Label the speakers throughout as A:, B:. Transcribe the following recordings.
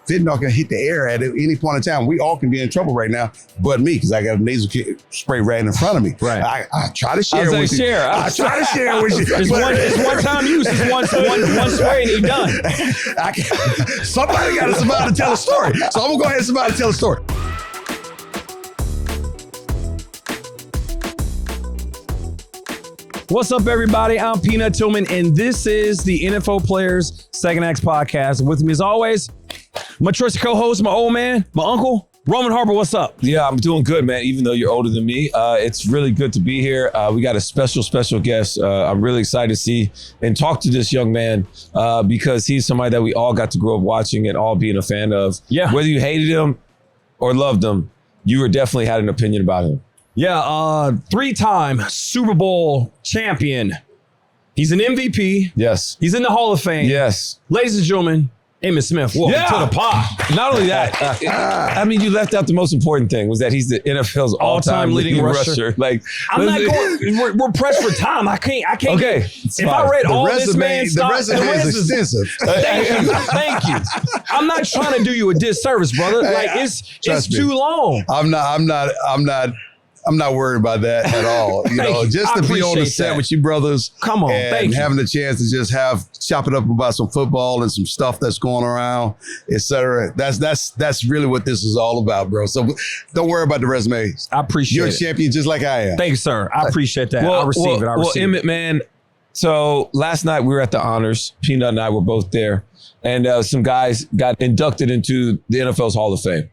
A: fentanyl can hit the air at any point in time. We all can be in trouble right now, but me, because I got a nasal spray right in front of me.
B: Right.
A: I try to share with you. I try to share with you.
B: It's one time use. It's one spray and you're done.
A: Somebody got to survive to tell a story. So I'm going to go ahead and survive to tell a story.
B: What's up, everybody? I'm Peanut Tillman, and this is the NFL Players Second Acts Podcast. With me, as always, my trusted co-host, my old man, my uncle, Roman Harper. What's up?
C: Yeah, I'm doing good, man, even though you're older than me. It's really good to be here. We got a special guest. I'm really excited to see and talk to this young man because he's somebody that we all got to grow up watching and all being a fan of.
B: Yeah.
C: Whether you hated him or loved him, you were definitely had an opinion about him.
B: Yeah, three-time Super Bowl champion. He's an MVP.
C: Yes.
B: He's in the Hall of Fame.
C: Yes.
B: Ladies and gentlemen, Emmitt Smith. Welcome to the pod.
C: Not only that, I mean, you left out the most important thing was that he's the NFL's all-time leading rusher. Like,
B: I'm not going. We're pressed for time. I can't.
C: Okay.
B: If I read all this man's stuff,
A: the resume is extensive.
B: Thank you. I'm not trying to do you a disservice, brother. Like it's too long.
A: I'm not worried about that at all. You know, just to be on the set with you brothers.
B: Come on,
A: and having the chance to just chop it up about some football and some stuff that's going around, et cetera. That's really what this is all about, bro. So don't worry about the resumes.
B: I appreciate it.
A: You're a champion just like I am.
B: Thank you, sir. I appreciate that. I receive it.
C: Well, Emmitt, man. So last night we were at the honors. Peanut and I were both there, and some guys got inducted into the NFL's Hall of Fame.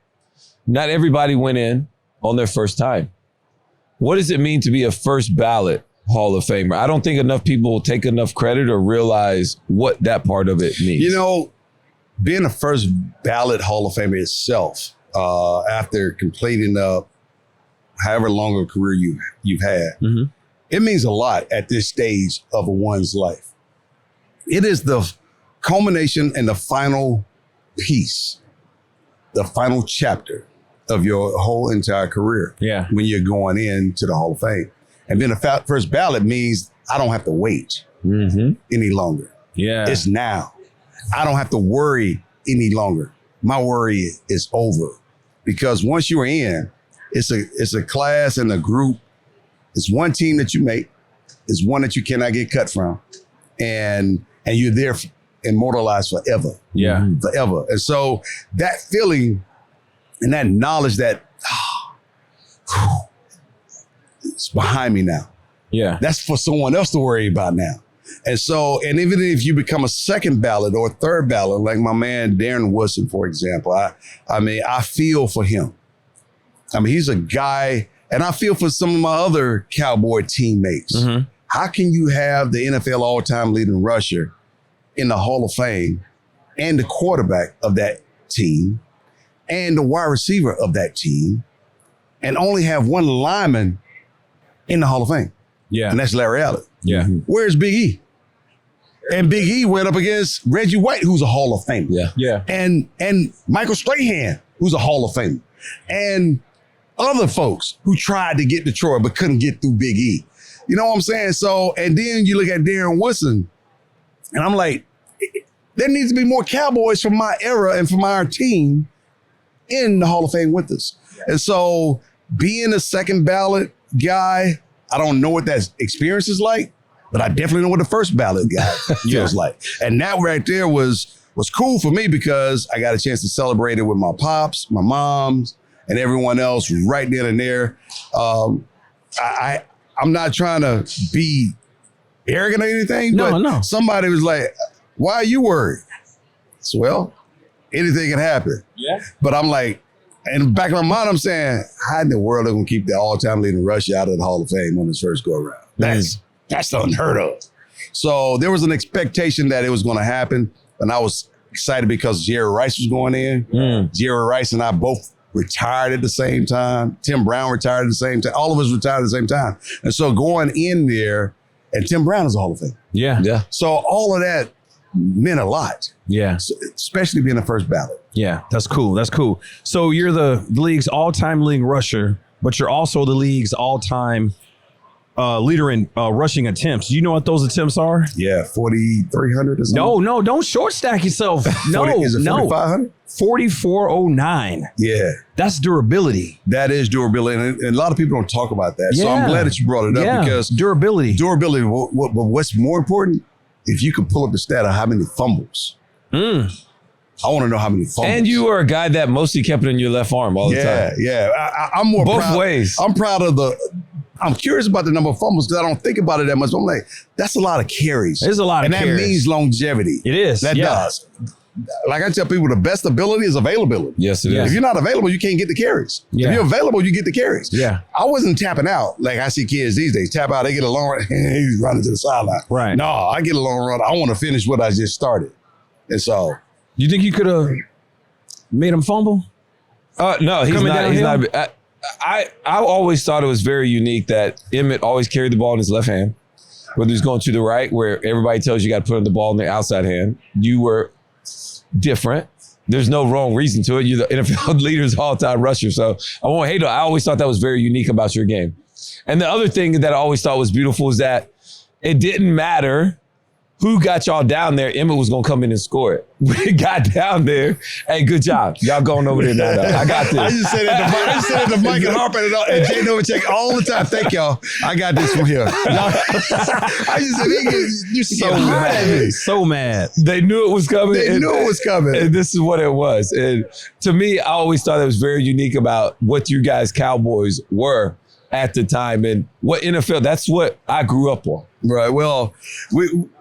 C: Not everybody went in on their first time. What does it mean to be a first ballot Hall of Famer? I don't think enough people take enough credit or realize what that part of it means. You know,
A: being a first ballot Hall of Famer itself, after completing however long a career you've had, it means a lot at this stage of one's life. It is the culmination and the final piece, the final chapter of your whole entire career.
B: Yeah.
A: When you're going into the Hall of Fame. And being a first ballot means I don't have to wait any longer.
B: Yeah.
A: It's now. I don't have to worry any longer. My worry is over. Because once you're in, it's a class and a group. It's one team that you make. It's one that you cannot get cut from. And you're there immortalized forever.
B: Yeah.
A: Forever. And so that feeling and that knowledge that it's behind me now.
B: Yeah.
A: That's for someone else to worry about now. And so, and even if you become a second ballot or third ballot, like my man Darren Woodson, for example, I mean, I feel for him. I mean, he's a guy, and I feel for some of my other Cowboy teammates. How can you have the NFL all-time leading rusher in the Hall of Fame and the quarterback of that team and the wide receiver of that team, and only have one lineman in the Hall of Fame?
B: Yeah.
A: And that's Larry Allen.
B: Yeah.
A: Where's Big E? And Big E went up against Reggie White, who's a Hall of Famer.
C: Yeah.
B: Yeah.
A: And Michael Strahan, who's a Hall of Famer. And other folks who tried to get Detroit but couldn't get through Big E. You know what I'm saying? So, and then you look at Darren Woodson, and I'm like, there needs to be more Cowboys from my era and from our team in the Hall of Fame with us. And so being a second ballot guy, I don't know what that experience is like, but I definitely know what the first ballot guy feels like. And that right there was cool for me because I got a chance to celebrate it with my pops, my moms, and everyone else right then and there. I'm not trying to be arrogant or anything, but somebody was like, why are you worried? So, well, anything can happen.
B: Yeah.
A: But I'm like, in the back of my mind, I'm saying, how in the world are they going to keep the all-time leading rusher out of the Hall of Fame on his first go-around? That's unheard of. So there was an expectation that it was going to happen, and I was excited because Jerry Rice was going in. Jerry Rice and I both retired at the same time. Tim Brown retired at the same time. All of us retired at the same time. And so going in there, and Tim Brown is a Hall of Fame.
B: Yeah. Yeah.
A: So all of that meant a lot.
B: Yeah.
A: Especially being the first ballot.
B: Yeah, that's cool. That's cool. So you're the league's all-time leading rusher, but you're also the league's all-time leader in rushing attempts. Do you know what those attempts are?
A: Yeah, 4,300 or something.
B: No, don't short stack yourself. No,
A: 40, is it 4,500?
B: 4,409.
A: Yeah.
B: That's durability.
A: That is durability. And a lot of people don't talk about that. So I'm glad that you brought it up because
B: durability.
A: Durability. But what's more important, if you could pull up the stat of how many fumbles. I want to know how many fumbles.
C: And you were a guy that mostly kept it in your left arm all the time.
A: Yeah. I'm more
C: both
A: proud.
C: ways.
A: I'm proud of I'm curious about the number of fumbles because I don't think about it that much. But I'm like, that's a lot of carries.
B: There's a lot of carries.
A: And that means longevity.
B: It is.
A: That does. Like I tell people, the best ability is availability.
C: Yes, it is.
A: If you're not available, you can't get the carries.
B: Yeah.
A: If you're available, you get the carries.
B: Yeah.
A: I wasn't tapping out like I see kids these days. Tap out, they get a long run, he's running to the sideline.
B: Right.
A: No, I get a long run. I want to finish what I just started. And so.
B: You think you could have made him fumble?
C: No, he's not. He's not. I always thought it was very unique that Emmitt always carried the ball in his left hand, whether he's going to the right, where everybody tells you got to put the ball in the outside hand. You were different. There's no wrong reason to it. You're the NFL leader's all-time rusher. So I won't hate it. I always thought that was very unique about your game. And the other thing that I always thought was beautiful is that it didn't matter who got y'all down there. Emmitt was going to come in and score it. We got down there. Hey, good job. Y'all going over there now. I got this.
A: I just said it to Mike and Harper and Jay Novacek all the time. Thank y'all. I got this from here. I just said, they used to get hot at me.
B: So mad.
C: They knew it was coming.
A: They knew it was coming.
C: And this is what it was. And to me, I always thought it was very unique about what you guys Cowboys were at the time and what NFL, that's what I grew up on.
A: Right. Well,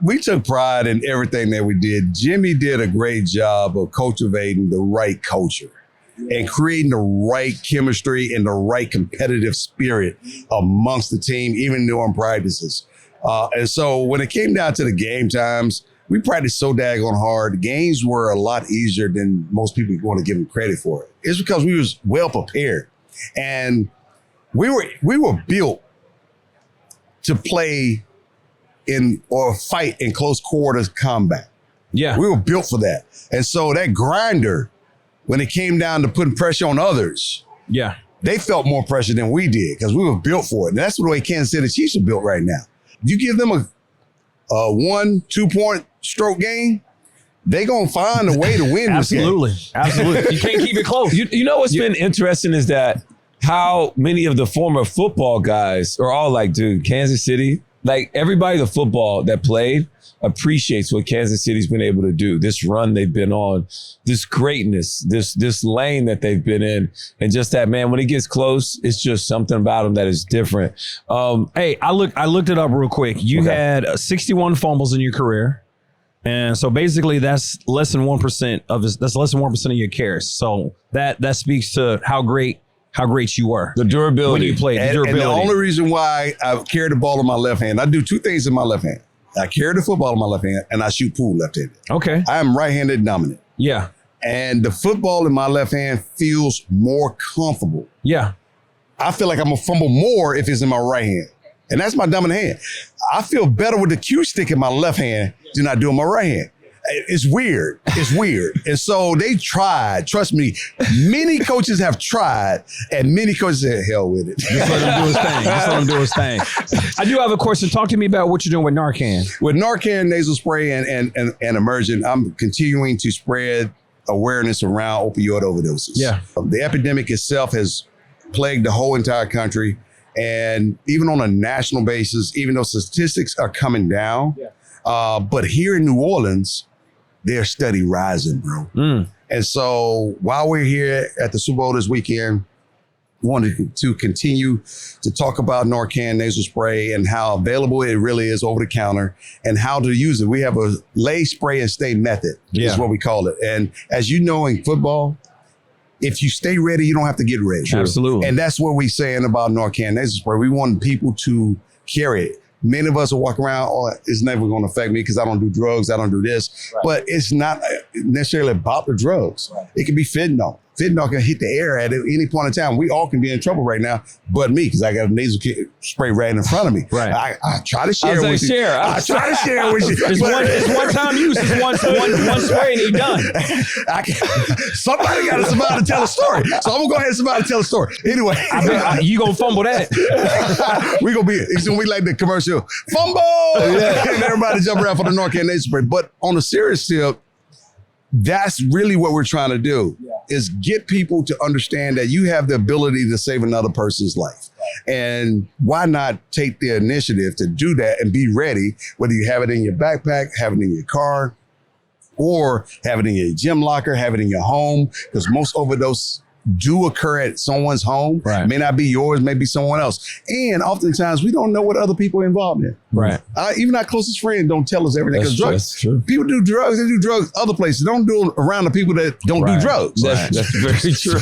A: we took pride in everything that we did. Jimmy did a great job of cultivating the right culture and creating the right chemistry and the right competitive spirit amongst the team, even during practices. And so when it came down to the game times, we practiced so daggone hard. The games were a lot easier than most people want to give them credit for it. It's because we was well prepared. And we were built to play in or fight in close quarters combat.
B: Yeah.
A: We were built for that. And so that grinder, when it came down to putting pressure on others, they felt more pressure than we did because we were built for it. And that's the way Kansas City Chiefs are built right now. You give them a 1-2 point stroke game, they gonna find a way to win this game.
B: Absolutely. You can't keep it close.
C: You know what's been interesting is that how many of the former football guys are all like, dude, Kansas City, like everybody the football that played appreciates what Kansas City's been able to do. This run they've been on, this greatness, this lane that they've been in. And just that, man, when it gets close, it's just something about them that is different.
B: Hey, I looked it up real quick. You had 61 fumbles in your career. And so basically that's less than 1% of your carries. So that speaks to how great you were.
C: The durability.
B: When you played, the durability.
A: And the only reason why I carry the ball in my left hand, I do two things in my left hand. I carry the football in my left hand and I shoot pool left-handed.
B: Okay.
A: I am right-handed dominant.
B: Yeah.
A: And the football in my left hand feels more comfortable.
B: Yeah.
A: I feel like I'm going to fumble more if it's in my right hand. And that's my dominant hand. I feel better with the cue stick in my left hand than I do in my right hand. It's weird. And so they tried. Trust me, many coaches have tried, and many coaches said, hell with it.
B: Just let him do his thing. I do have a question. Talk to me about what you're doing with Narcan.
A: With Narcan nasal spray and Emergent, I'm continuing to spread awareness around opioid overdoses. Yeah. The epidemic itself has plagued the whole entire country. And even on a national basis, even though statistics are coming down, but here in New Orleans, they're steady rising, bro. And so while we're here at the Super Bowl this weekend, we wanted to continue to talk about Narcan nasal spray and how available it really is over the counter and how to use it. We have a lay, spray, and stay method is what we call it. And as you know, in football, if you stay ready, you don't have to get ready.
B: Sure. Absolutely.
A: And that's what we're saying about Narcan nasal spray. We want people to carry it. Many of us will walk around, it's never going to affect me because I don't do drugs, I don't do this. Right. But it's not necessarily about the drugs. Right. It could be fentanyl. fentanyl can hit the air at any point in time. We all can be in trouble right now, but me, because I got a nasal spray right in front of me.
B: Right.
A: I try to share with you. I try to share with you.
B: It's one time use. It's one spray and he done.
A: Somebody got to survive to tell a story. So I'm going to go ahead and survive to tell a story. Anyway.
B: You going to fumble that.
A: We going to be it. It's going to be like the commercial. Fumble! Yeah. And everybody jump around for the Narcan nasal spray. But on a serious tip, that's really what we're trying to do, is get people to understand that you have the ability to save another person's life. And why not take the initiative to do that and be ready, whether you have it in your backpack, have it in your car, or have it in your gym locker, have it in your home, because most overdose do occur at someone's home.
B: Right.
A: May not be yours, may be someone else. And oftentimes we don't know what other people are involved in.
B: Right.
A: Even our closest friends don't tell us everything.
C: That's true.
A: People do drugs. They do drugs other places. They don't do it around the people that don't do drugs.
C: That's very true.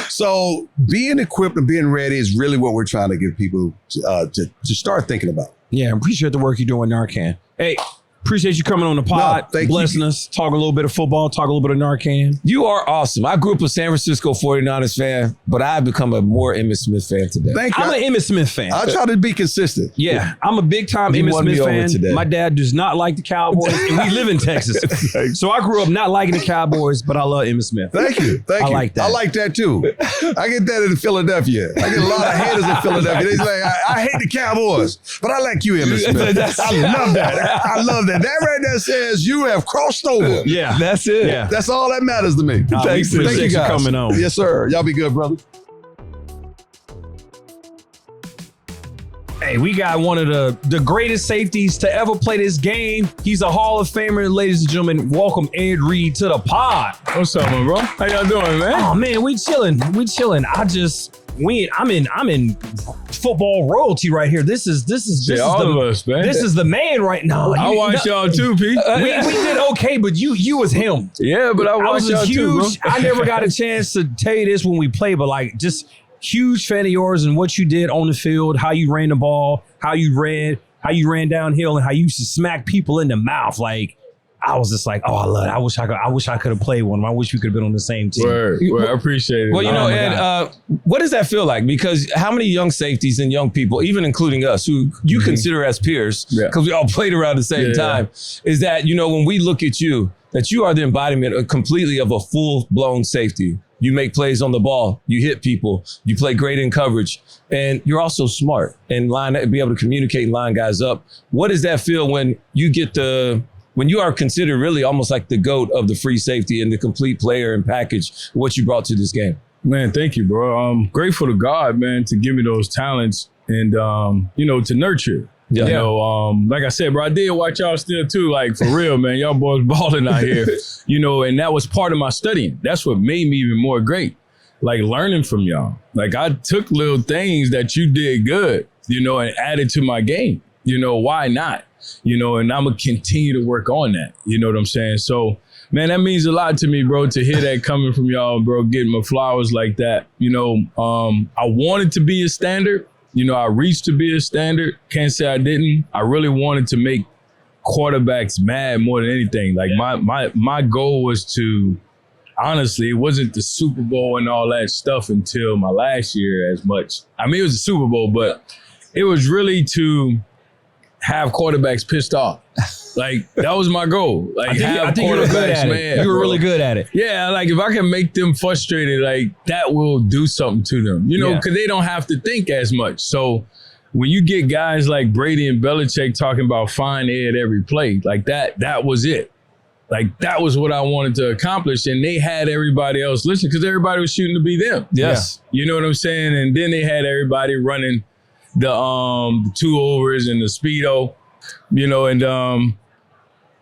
A: So being equipped and being ready is really what we're trying to get people to start thinking about.
B: Yeah, I appreciate the work you're doing, Narcan. Hey, appreciate you coming on the pod, blessing us, talk a little bit of football, talk a little bit of Narcan.
C: You are awesome. I grew up a San Francisco 49ers fan, but I've become a more Emmitt Smith fan today.
A: Thank you.
B: I'm an Emmitt Smith fan.
A: I try to be consistent.
B: Yeah, I'm a big time Emmitt Smith fan.
C: Today.
B: My dad does not like the Cowboys, and we live in Texas. So I grew up not liking the Cowboys, but I love Emmitt Smith.
A: Thank you.
B: I like that.
A: I like that too. I get that in Philadelphia. I get a lot of haters in Philadelphia. They say, I hate the Cowboys, but I like you, Emmitt Smith. I love that. I love that. That right there says you have crossed over.
B: Yeah,
C: that's it.
B: Yeah.
A: That's all that matters to me.
B: Thank you guys for coming on.
A: Yes, sir. Y'all be good, brother.
B: Hey, we got one of the greatest safeties to ever play this game. He's a Hall of Famer, ladies and gentlemen. Welcome Ed Reed to the pod.
D: What's up, bro? How y'all doing, man?
B: Oh man, we chilling. I'm in football royalty right here. This is
D: all of us, man.
B: This is the man right now.
D: I watch y'all too, Pete.
B: We did okay, but you was him.
D: Yeah, but I watch y'all too, bro.
B: I never got a chance to tell you this when we played, but like just huge fan of yours and what you did on the field, how you ran the ball, how you ran downhill, and how you used to smack people in the mouth. Like I was just like, oh, I love it. I wish I could have played one. I wish we could have been on the same team.
D: Word. I appreciate it.
C: Well, Ed, what does that feel like? Because how many young safeties and young people, even including us, who you consider as peers, because we all played around the same time, is that, when we look at you, that you are the embodiment completely of a full-blown safety. You make plays on the ball. You hit people. You play great in coverage. And you're also smart and be able to communicate and line guys up. What does that feel when you get when you are considered really almost like the GOAT of the free safety and the complete player and package, what you brought to this game?
D: Man, thank you, bro. I'm grateful to God, man, to give me those talents and, to nurture.
C: Yeah.
D: Like I said, bro, I did watch y'all still too, like for real, man. Y'all boys balling out here, and that was part of my studying. That's what made me even more great, like learning from y'all. Like I took little things that you did good, and added to my game. Why not? And I'm going to continue to work on that. You know what I'm saying? So, man, that means a lot to me, bro, to hear that coming from y'all, bro, getting my flowers like that. I wanted to be a standard. I reached to be a standard. Can't say I didn't. I really wanted to make quarterbacks mad more than anything. Like my goal was to, honestly, it wasn't the Super Bowl and all that stuff until my last year as much. I mean, it was a Super Bowl, but it was really to have quarterbacks pissed off. Like that was my goal. Like
B: I think you were good at it. You were really good at it.
D: Yeah, like if I can make them frustrated, like that will do something to them. Because they don't have to think as much. So when you get guys like Brady and Belichick talking about find Ed every play, like that was it. Like that was what I wanted to accomplish, and they had everybody else listen because everybody was shooting to be them.
C: Yes,
D: you know what I'm saying. And then they had everybody running the 2-overs and the speedo,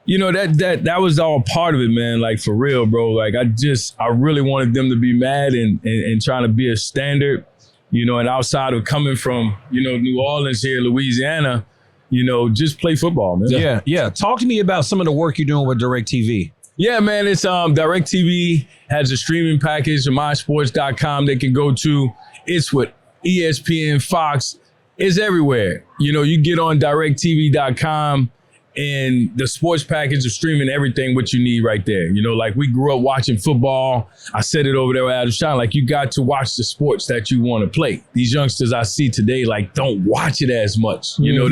D: that was all part of it, man. Like for real, bro. Like I really wanted them to be mad and trying to be a standard, and outside of coming from, New Orleans here, Louisiana, just play football, man.
B: Yeah. Talk to me about some of the work you're doing with DirecTV.
D: Yeah, man. It's DirecTV has a streaming package of mysports.com they can go to. It's with ESPN, Fox. It's everywhere. You get on directtv.com And the sports package of streaming everything what you need right there. You know, like we grew up watching football. I said it over there with Adam Shine. Like you got to watch the sports that you want to play. These youngsters I see today like don't watch it as much. You know,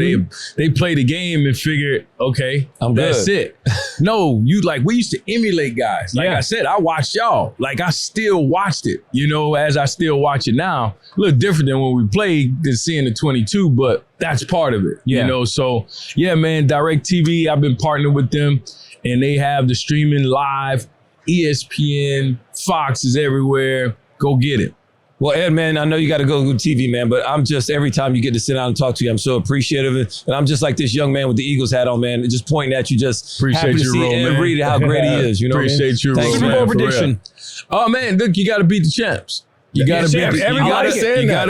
D: they play the game and figure, okay, that's it. No, we used to emulate guys. Like I said, I watched y'all. Like I still watched it, you know, as I still watch it now. A little different than when we played than seeing the 22, but that's part of it, you know? So yeah, man, DirecTV, I've been partnered with them and they have the streaming live, ESPN, Fox is everywhere. Go get it.
C: Well, Ed, man, I know you got to go to TV, man, but I'm just, every time you get to sit down and talk to you, I'm so appreciative. And I'm just like this young man with the Eagles hat on, man, just pointing at you, just
D: appreciate
C: happy to
D: your
C: see
D: role,
C: Ed
D: man.
C: Reed, how great he is. You know
D: appreciate your role,
B: Super Bowl prediction.
D: Oh, man, look, you got to beat the champs. You gotta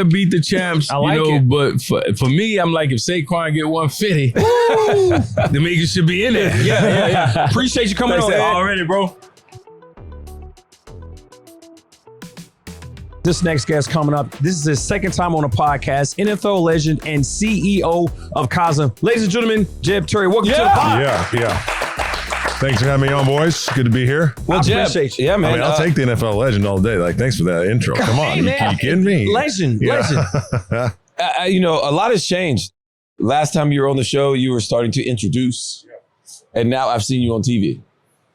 D: beat the champs,
B: I like
D: you know.
B: it.
D: But for me, I'm like, if Saquon get 150, the niggas should be in there.
B: Yeah. Appreciate you coming on
D: already, bro.
B: This next guest coming up, this is his second time on a podcast, NFL legend and CEO of Cosm. Ladies and gentlemen, Jeb Terry, welcome to the pod.
E: Yeah. Thanks for having me on, boys. Good to be here.
C: Well, Jeb,
B: appreciate you.
C: yeah, man.
E: I mean, I'll take the NFL legend all day. Like, thanks for that intro. Come on,
B: Hey, man.
E: you kidding me?
B: Legend.
C: You know, a lot has changed. Last time you were on the show, you were starting to introduce, and now I've seen you on TV.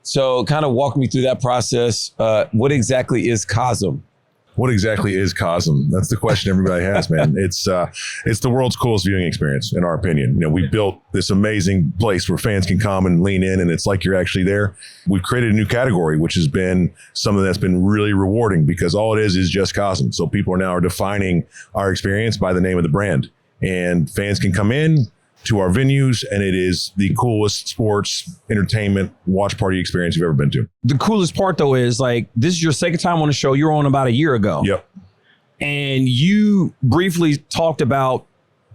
C: So kind of walk me through that process. What exactly is Cosm?
E: What exactly is Cosm? That's the question everybody has, man. It's the world's coolest viewing experience, in our opinion. You know, we built this amazing place where fans can come and lean in, and it's like you're actually there. We've created a new category, which has been something that's been really rewarding because all it is just Cosm. So people are now defining our experience by the name of the brand, and fans can come in to our venues, and it is the coolest sports, entertainment, watch party experience you've ever been to.
B: The coolest part, though, is like, this is your second time on the show. You were on about a year ago.
E: Yep.
B: And you briefly talked about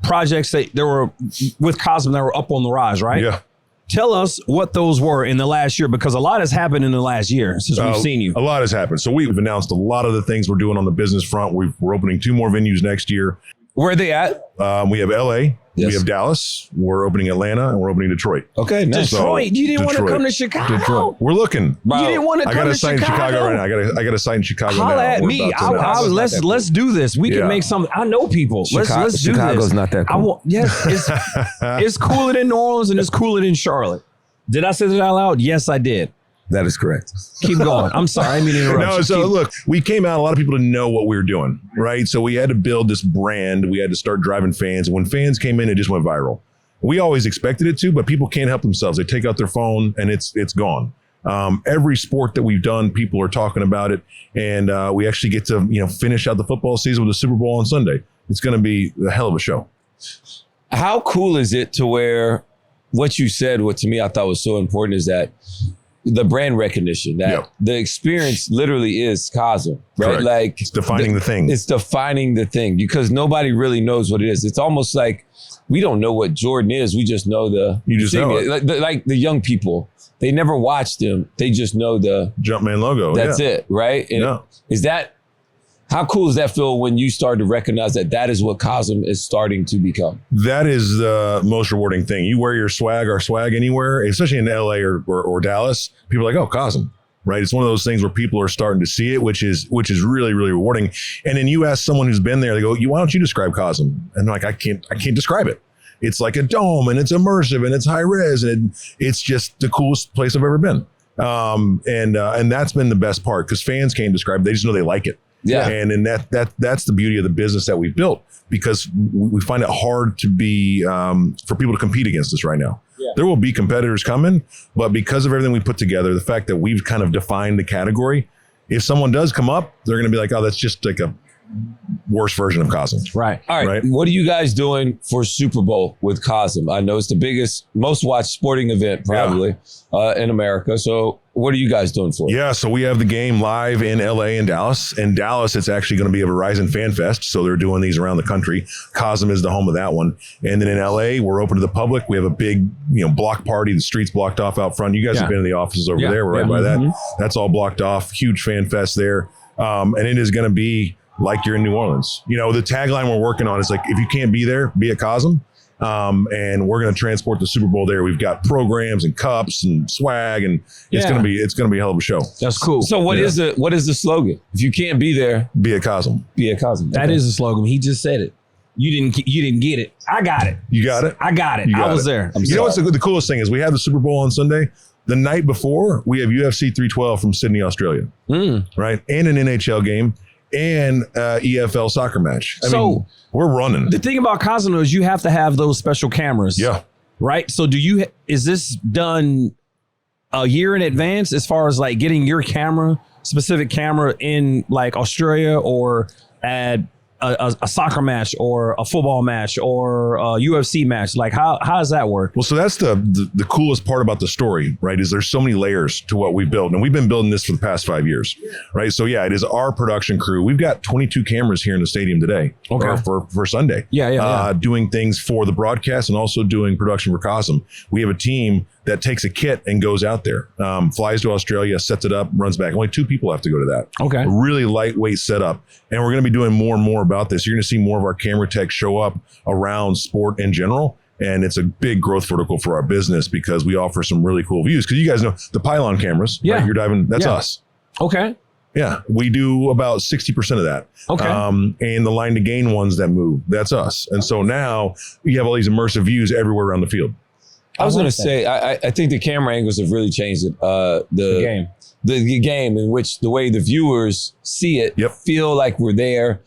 B: projects that there were with Cosm that were up on the rise, right?
E: Yeah.
B: Tell us what those were in the last year, because a lot has happened in the last year since we've seen you.
E: A lot has happened. So we've announced a lot of the things we're doing on the business front. We're opening 2 more venues next year.
C: Where are they at?
E: We have LA,
C: Yes.
E: we have Dallas, we're opening Atlanta, and we're opening Detroit.
C: Okay, nice.
B: Detroit, you didn't want to
E: Detroit.
B: come to Chicago.
E: We're looking.
B: You didn't want to
E: I
B: come
E: got
B: to
E: a site in Chicago right now. I got a site in Chicago now.
B: Holla at
E: We're
B: me.
E: about to-
B: Let's do this. We can make something. I know people. Let's do this.
C: Chicago's not that cool.
B: It's cooler than New Orleans and it's cooler than Charlotte. Did I say that out loud? Yes, I did.
C: That is correct.
B: Keep going. I'm sorry. I didn't mean to interrupt
E: No,
B: you.
E: so look, we came out, a lot of people didn't know what we were doing, right? So we had to build this brand. We had to start driving fans. When fans came in, it just went viral. We always expected it to, but people can't help themselves. They take out their phone and it's gone. Every sport that we've done, people are talking about it. And we actually get to, finish out the football season with the Super Bowl on Sunday. It's going to be a hell of a show.
C: How cool is it to where what you said, what to me I thought was so important is that the brand recognition, that the experience literally is Cosm, right?
E: Correct.
C: Like
E: It's defining the thing.
C: It's defining the thing because nobody really knows what it is. It's almost like we don't know what Jordan is. We just know
E: You just
C: thing.
E: know it.
C: Like the young people, they never watched him. They just know the
E: Jumpman logo.
C: That's it, right? And is that, how cool does that feel when you start to recognize that is what Cosm is starting to become?
E: That is the most rewarding thing. You wear our swag anywhere, especially in LA or Dallas, people are like, oh, Cosm, right? It's one of those things where people are starting to see it, which is really, really rewarding. And then you ask someone who's been there, they go, why don't you describe Cosm? And they're like, I can't describe it. It's like a dome and it's immersive and it's high res and it's just the coolest place I've ever been. And that's been the best part because fans can't describe it. They just know they like it.
C: Yeah.
E: And that's the beauty of the business that we've built because we find it hard to be, for people to compete against us right now. Yeah. There will be competitors coming, but because of everything we put together, the fact that we've kind of defined the category, if someone does come up, they're going to be like, oh, that's just like a worse version of Cosm.
B: Right.
C: All right. What are you guys doing for Super Bowl with Cosm? I know it's the biggest, most watched sporting event probably in America. So what are you guys doing for it?
E: Yeah, so we have the game live in LA and Dallas. In Dallas, it's actually going to be a Verizon Fan Fest. So they're doing these around the country. Cosm is the home of that one. And then in LA, we're open to the public. We have a big, block party. The street's blocked off out front. You guys have been in the offices over there. We're right by that. That's all blocked off. Huge fan fest there. And it is going to be like you're in New Orleans. The tagline we're working on is like, if you can't be there, be at Cosm. And we're going to transport the Super Bowl there. We've got programs and cups and swag, and it's going to be a hell of a show.
B: That's cool.
C: So what is the slogan? If you can't be there,
E: Be a Cosm.
C: be a Cosm.
B: That is a slogan. He just said it. You didn't get it. I got it.
E: You got it?
B: I got it.
E: You got
B: I was
E: it.
B: there.
E: You know what's the coolest thing is we have the Super Bowl on Sunday. The night before, we have UFC 312 from Sydney, Australia, right? And an NHL game and EFL soccer match. I mean, we're running.
B: The thing about Cosmo is you have to have those special cameras.
E: Yeah.
B: Right? So is this done a year in advance as far as like getting your specific camera in like Australia or at a soccer match or a football match or a UFC match? Like how does that work?
E: Well, so that's the coolest part about the story, right? Is there's so many layers to what we built, and we've been building this for the past 5 years, right? So yeah, it is our production crew. We've got 22 cameras here in the stadium today, for Sunday.
B: Yeah.
E: Doing things for the broadcast and also doing production for Cosm. We have a team that takes a kit and goes out there, flies to Australia, sets it up, runs back. Only 2 people have to go to that.
B: Okay.
E: A really lightweight setup. And we're going to be doing more and more about this. You're going to see more of our camera tech show up around sport in general. And it's a big growth vertical for our business because we offer some really cool views. Because you guys know the pylon cameras, right? You're diving, that's us.
B: Okay.
E: Yeah, we do about 60% of that.
B: Okay.
E: And the line to gain ones that move, that's us. And so now you have all these immersive views everywhere around the field.
C: I was going to say, I think the camera angles have really changed it. The
B: game.
C: The game in which the way the viewers see it, feel like we're there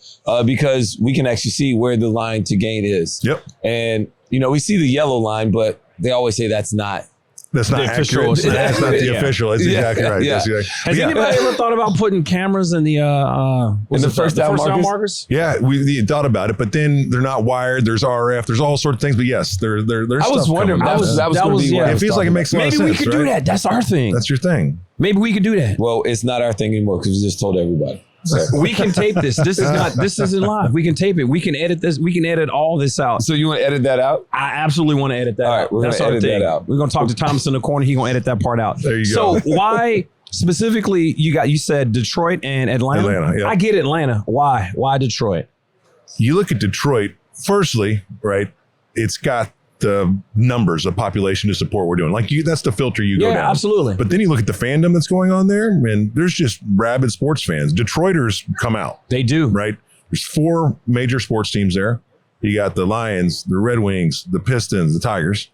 C: because we can actually see where the line to gain is.
E: Yep.
C: And, we see the yellow line, but they always say that's not
E: the official. That's not the official. That's exactly right.
C: Yeah.
E: That's exactly.
B: Has anybody ever thought about putting cameras in the
C: first down
B: markers?
E: Yeah, we thought about it, but then they're not wired. There's RF. There's all sorts of things. But yes, there's.
C: I was wondering. That was going to be.
E: It feels like it makes a lot of sense.
B: Maybe we could do that. That's our thing.
E: That's your thing.
B: Maybe we could do that.
C: Well, it's not our thing anymore because we just told everybody. So.
B: We can tape this. This isn't live. We can tape it. We can edit this. We can edit all this out.
C: So you want to edit that out?
B: I absolutely want to edit that
C: out. All right, we're going to edit that out.
B: We're going to talk to Thomas in the corner. He's going to edit that part out.
E: There you go.
B: So why specifically you said Detroit and Atlanta?
E: Atlanta, yeah.
B: I get Atlanta. Why? Why Detroit?
E: You look at Detroit, firstly, right? It's got the numbers of population to support what we're doing. Like that's the filter you go down.
B: Yeah, absolutely.
E: But then you look at the fandom that's going on there, and there's just rabid sports fans. Detroiters come out.
B: They do.
E: Right? There's 4 major sports teams there. You got the Lions, the Red Wings, the Pistons, the Tigers.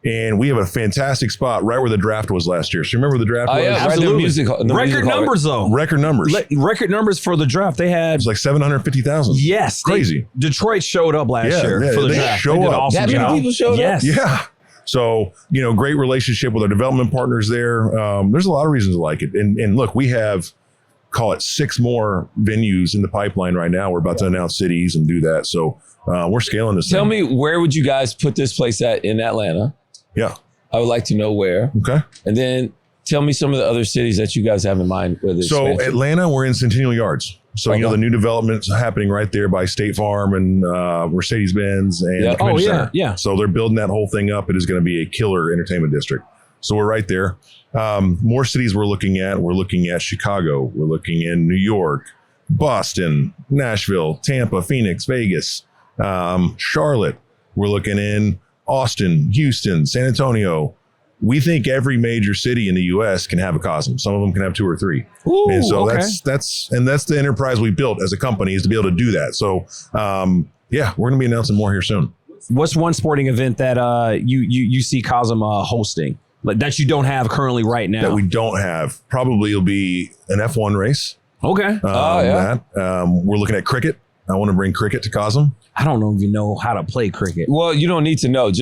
E: And we have a fantastic spot right where the draft was last year. So you remember where the draft was?
C: Yeah,
B: absolutely.
C: Record
B: numbers, though.
E: Record numbers.
B: Record numbers for the draft. They had...
E: It was like 750,000.
B: Yes.
E: Crazy.
B: Detroit showed up last year for the
E: they
B: draft.
E: Show
B: they did
E: up.
B: awesome
C: That many people showed up?
B: Yes.
E: Yeah. So, great relationship with our development partners there. There's a lot of reasons to like it. And look, we have, call it 6 more venues in the pipeline right now. We're about to announce cities and do that. So we're scaling this.
C: Tell me, where would you guys put this place at in Atlanta?
E: Yeah.
C: I would like to know where.
E: Okay.
C: And then tell me some of the other cities that you guys have in mind with this.
E: So Atlanta, we're in Centennial Yards. So, the new development's happening right there by State Farm and Mercedes-Benz and the Convention Center.
B: Yeah.
E: So they're building that whole thing up. It is going to be a killer entertainment district. So we're right there. More cities we're looking at. We're looking at Chicago. We're looking in New York, Boston, Nashville, Tampa, Phoenix, Vegas, Charlotte. We're looking in Austin, Houston, San Antonio. We think every major city in the U.S. can have a Cosm. Some of them can have 2 or 3.
B: Ooh,
E: and so
B: okay.
E: that's the enterprise we built as a company, is to be able to do that. So we're going to be announcing more here soon.
B: What's one sporting event that you see Cosm hosting, like that you don't have currently right now?
E: That we don't have. Probably it'll be an F1 race.
B: Okay.
E: We're looking at cricket. I want to bring cricket to Cosm.
B: I don't even know how to play cricket.
C: Well, you don't need to know.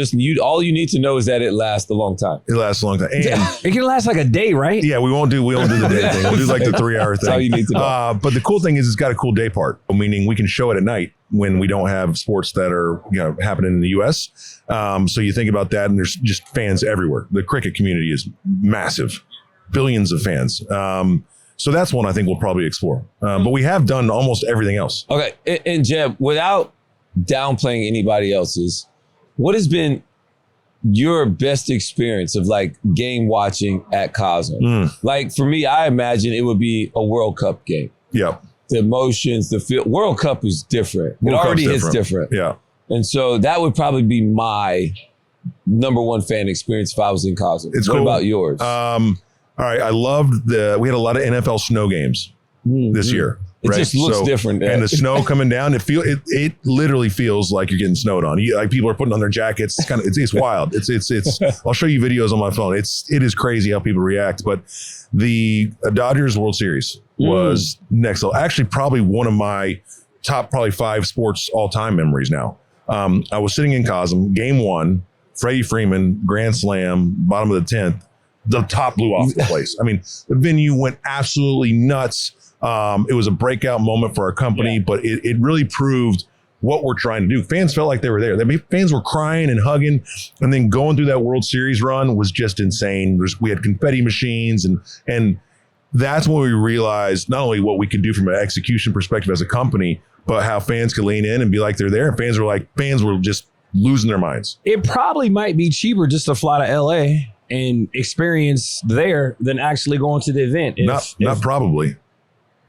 C: All you need to know is that it lasts a long time.
E: It lasts a long time. And
B: it can last like a day, right?
E: yeah, we won't do the day thing. We'll do like the 3-hour thing.
C: That's all you need to know.
E: But the cool thing is it's got a cool day part, meaning we can show it at night when we don't have sports that are happening in the U.S. So you think about that, and there's just fans everywhere. The cricket community is massive, billions of fans. So that's one I think we'll probably explore. But we have done almost everything else.
C: Okay. And Jeb, without downplaying anybody else's, what has been your best experience of like game watching at Cosm? Like for me, I imagine it would be a World Cup game.
E: Yeah.
C: The emotions, the feel. World Cup is different. It already is different.
E: Yeah.
C: And so that would probably be my number one fan experience if I was in Cosm.
E: It's
C: what
E: cool.
C: about yours?
E: All right. I loved we had a lot of NFL snow games this year.
C: It just looks different.
E: And the snow coming down, it literally feels like you're getting snowed on. Like people are putting on their jackets. It's kind of, it's wild. It's I'll show you videos on my phone. It is crazy how people react. But the Dodgers World Series was next level. Actually, probably one of my top, probably 5 sports all-time memories now. I was sitting in Cosm, game 1, Freddie Freeman, grand slam, bottom of the 10th. The top blew off the place. I mean, the venue went absolutely nuts. It was a breakout moment for our company, but it really proved what we're trying to do. Fans felt like they were there. Fans were crying and hugging, and then going through that World Series run was just insane. We had confetti machines, and that's when we realized not only what we could do from an execution perspective as a company, but how fans could lean in and be like they're there. And fans were just losing their minds.
B: It probably might be cheaper just to fly to LA and experience there than actually going to the event.
E: Not probably.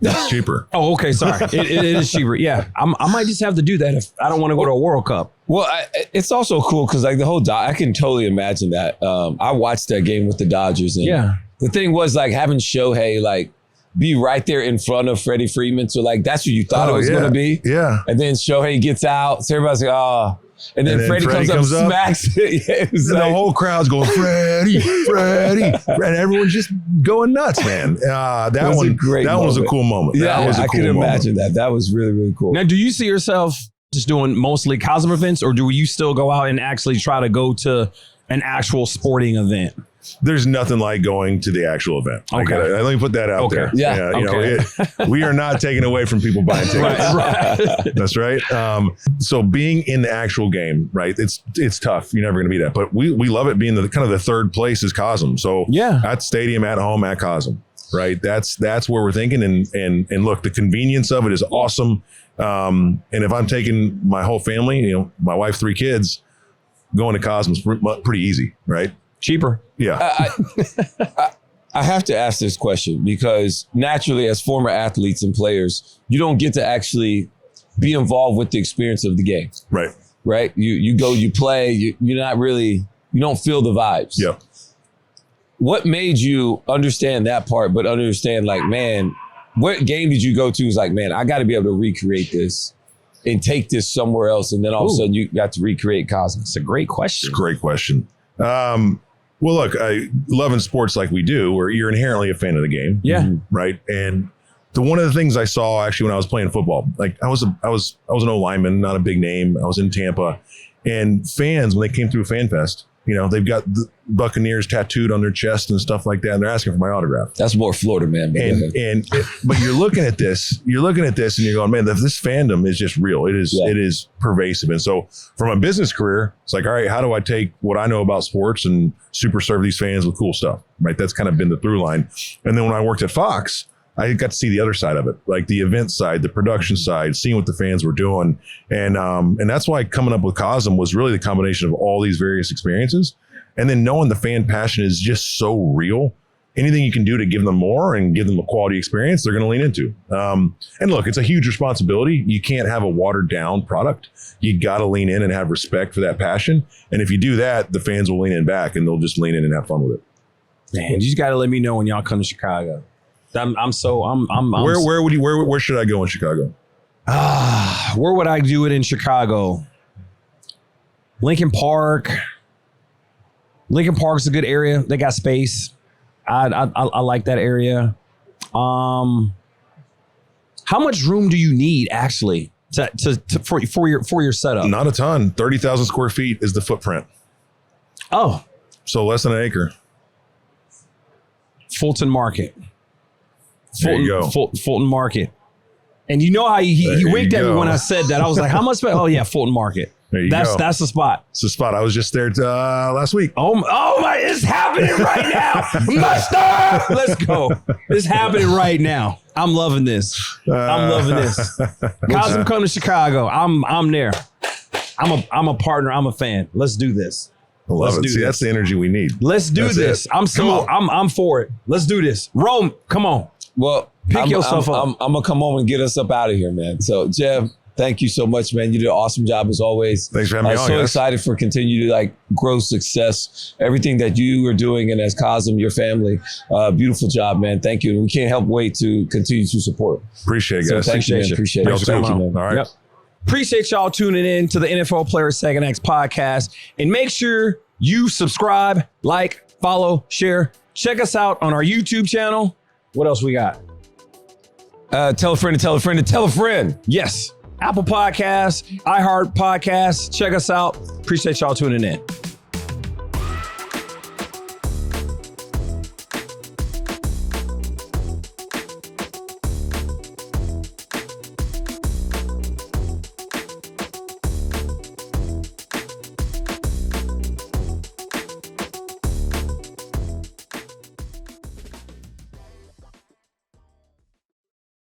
E: It's cheaper.
B: Oh, okay. Sorry. It is cheaper. Yeah. I might just have to do that if I don't want to go to a World Cup.
C: Well, it's also cool because like the whole I can totally imagine that. I watched that game with the Dodgers. And the thing was like having Shohei like be right there in front of Freddie Freeman. So like that's what you thought it was going to be.
E: Yeah.
C: And then Shohei gets out. So everybody's like, oh. And then Freddie comes up, smacks it. It was
E: and
C: like,
E: the whole crowd's going, Freddie, and everyone's just going nuts, man. That was a cool moment.
C: Yeah, I could imagine that. That was really, really cool.
B: Now, do you see yourself just doing mostly Cosm events, or do you still go out and actually try to go to an actual sporting event?
E: There's nothing like going to the actual event.
B: Okay.
E: Let me put that out there.
C: Yeah.
E: We are not taking away from people buying tickets.
B: Right.
E: That's right. So being in the actual game, right? It's tough. You're never going to be that. But we love it being the kind of the third place is Cosm. So at stadium, at home, at Cosm, right? That's where we're thinking. And look, the convenience of it is awesome. And if I'm taking my whole family, my wife, 3 kids, going to Cosm is pretty easy, right?
B: Cheaper.
E: Yeah.
C: I have to ask this question because naturally as former athletes and players, you don't get to actually be involved with the experience of the game.
E: Right.
C: Right. You go, you play, you're not really, you don't feel the vibes.
E: Yeah.
C: What made you understand that part, but understand like, man, what game did you go to? Was like, man, I got to be able to recreate this and take this somewhere else. And then all of a sudden you got to recreate Cosm.
B: It's a great question.
E: It's a great question. Well, look, loving sports like we do, where you're inherently a fan of the game.
B: Yeah.
E: Right. And one of the things I saw actually when I was playing football, like I was an O lineman, not a big name. I was in Tampa, and fans, when they came through Fan Fest, they've got the Buccaneers tattooed on their chest and stuff like that, and they're asking for my autograph.
C: That's more Florida, man.
E: But you're looking at this, and you're going, man, this fandom is just real. It is pervasive. And so from a business career, it's like, all right, how do I take what I know about sports and super serve these fans with cool stuff, right? That's kind of been the through line. And then when I worked at Fox, I got to see the other side of it, like the event side, the production side, seeing what the fans were doing. And that's why coming up with Cosm was really the combination of all these various experiences. And then knowing the fan passion is just so real. Anything you can do to give them more and give them a quality experience, they're going to lean into. And look, it's a huge responsibility. You can't have a watered down product. You got to lean in and have respect for that passion. And if you do that, the fans will lean in back and they'll just lean in and have fun with it.
B: Man, you just got to let me know when y'all come to Chicago. Where
E: should I go in Chicago?
B: Where would I do it in Chicago? Lincoln Park. Lincoln Park's a good area. They got space. I like that area. How much room do you need actually for your setup?
E: Not a ton. 30,000 square feet is the footprint.
B: Oh,
E: so less than an acre.
B: Fulton Market.
E: There you go.
B: Fulton Market. And you know how he winked at me when I said that. I was like, how much? Oh yeah, Fulton Market.
E: There you go.
B: That's the spot.
E: It's the spot. I was just there last week.
B: Oh my, it's happening right now. Mustard! Let's go. It's happening right now. I'm loving this. Cosm come to Chicago. I'm there. I'm a partner. I'm a fan. Let's do this.
E: I love it. See, that's the energy we need.
B: Let's do this. I'm for it. Let's do this. Rome, come on.
C: Well,
B: pick yourself up.
C: I'm gonna come home and get us up out of here, man. So, Jeb, Thank you so much, man. You did an awesome job as always.
E: Thanks for having me on,
C: So
E: guys.
C: excited for continue to like grow success, everything that you are doing, and as Cosm, your family, beautiful job, man. Thank you. And we can't help wait to continue to support.
E: Appreciate it,
C: So
E: guys.
C: thank you, man. Appreciate
E: Y'all
C: it.
E: too.
C: Thank you, man.
E: All right.
B: Yep. Appreciate y'all tuning in to the NFL Players Second X podcast. And make sure you subscribe, like, follow, share. Check us out on our YouTube channel. What else we got?
C: Tell a friend to tell a friend to tell a friend.
B: Yes. Apple Podcasts, iHeart Podcasts. Check us out. Appreciate y'all tuning in.